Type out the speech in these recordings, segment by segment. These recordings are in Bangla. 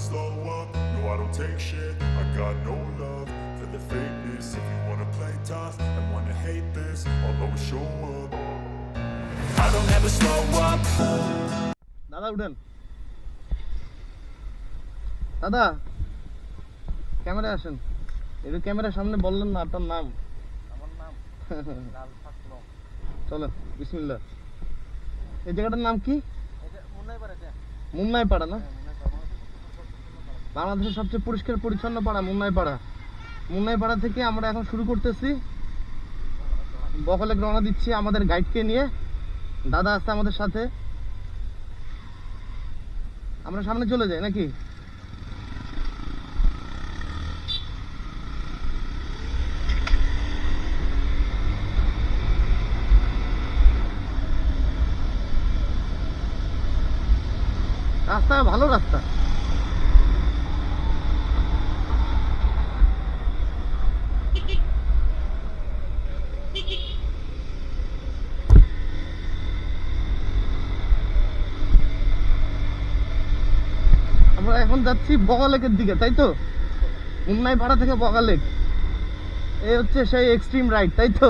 slow up, no I don't take shit. I got no love for the fakeness. If you wanna play tough and wanna hate this, I'll always show up. I don't ever slow up. দাদা উঠেন, দাদা ক্যামেরা আসেন, একটু ক্যামেরার সামনে বললেন না আপনার নাম? আমার নাম লাল ফাকরম। চলেন বিসমিল্লাহ। এই জায়গাটার নাম কি? এটা মুন্নাই পাড়া। মুন্নাই পাড়া না? মুন্নাই বাংলাদেশের সবচেয়ে পরিষ্কার পরিচ্ছন্ন পাড়া মুন্নাই পাড়া। মুন্নাই পাড়া থেকে আমরা এখন শুরু করতেছি, বকলেক রওনা দিচ্ছি আমাদের গাইডকে নিয়ে। দাদা আসছে আমাদের সাথে, আমরা সামনে চলে যাই নাকি? রাস্তা ভালো রাস্তা। আমরা এখন যাচ্ছি বগালেকের দিকে, তাই তো? মুন্নাই পাড়া থেকে বগালেক, এই হচ্ছে সেই এক্সট্রিম রাইড, তাই তো?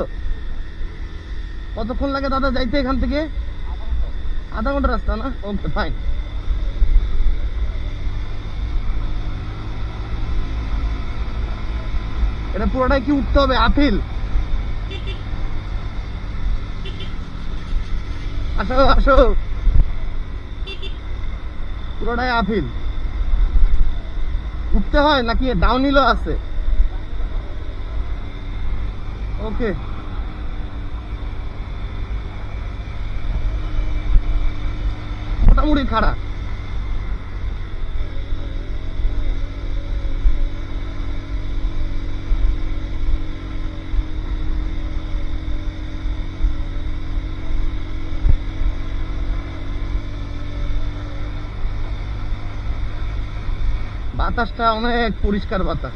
কতক্ষণ লাগে দাদা যাইতে এখান থেকে? আধা ঘন্টা রাস্তা না? Okay fine. এটা পুরোটাই কি উঠতে হবে আপিল? আসো আসো, পুরোটাই আপিল। উঠতে হয় নাকি ডাউন হিলও আছে? ওকে, মোটামুটি খারাপ। বাতাসটা অনেক পরিষ্কার বাতাস।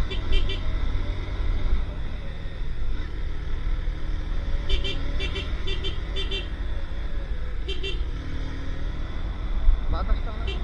বাতাসটা অনেক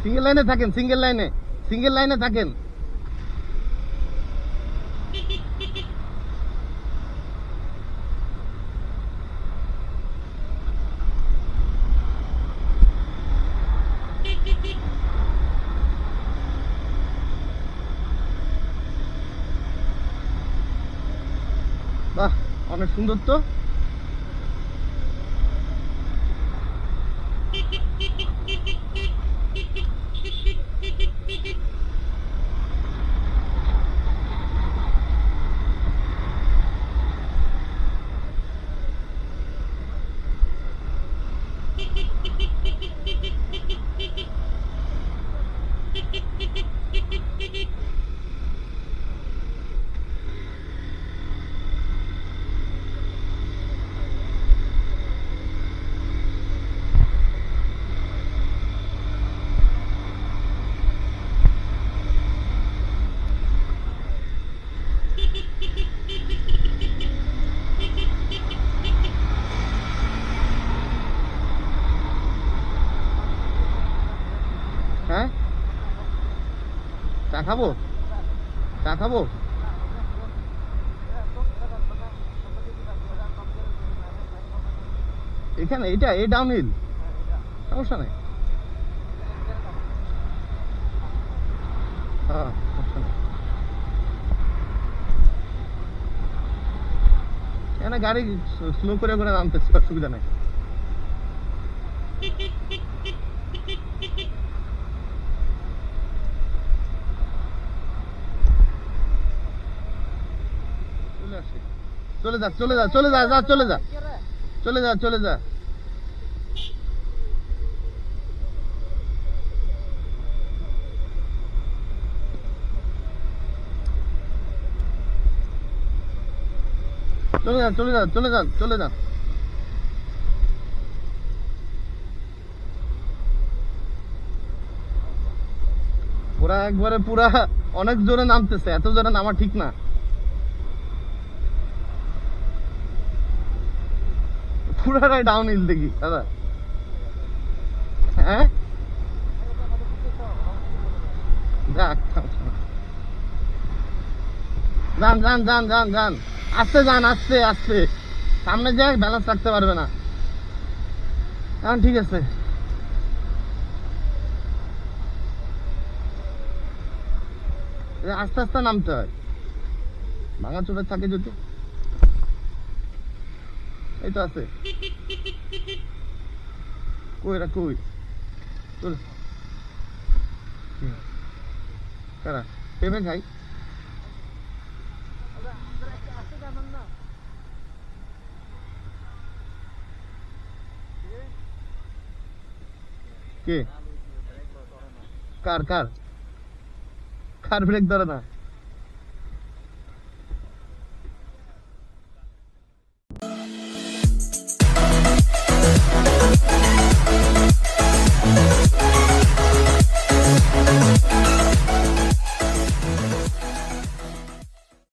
সিঙ্গেল লাইনে থাকেন, সিঙ্গেল লাইনে থাকেন। বাহ, অনেক সুন্দর তো। খাবো? চা খাবো? এখানে এটা এই ডাউনহিল সমস্যা নেই। হ্যাঁ সমস্যা নেই। এখানে গাড়ি স্লো করে করে নামতেছে, অসুবিধা নেই। চলে আসে, চলে যা চলে যা চলে যা, যা চলে যা চলে যা চলে যা। চলে যা চলে যা চলে যা চলে যা। ওরা একবারে পুরা অনেক জোরে নামতেছে, এত জোরে নামা ঠিক না। পুরাটাই ডাউন হিল দেখি দাদা। হ্যাঁ যাক, যান যান যান যান যান, আস্তে যান, আস্তে আস্তে। সামনে যায় ব্যালেন্স রাখতে পারবে না। এখন ঠিক আছে। আস্তে আস্তে নামতে হয়, ভাঙা চোখে থাকে যদি। এই তো আছে। কই রা কই? চল কারা পেমে খাই। কে? কার কার কার ব্রেক ধরে না?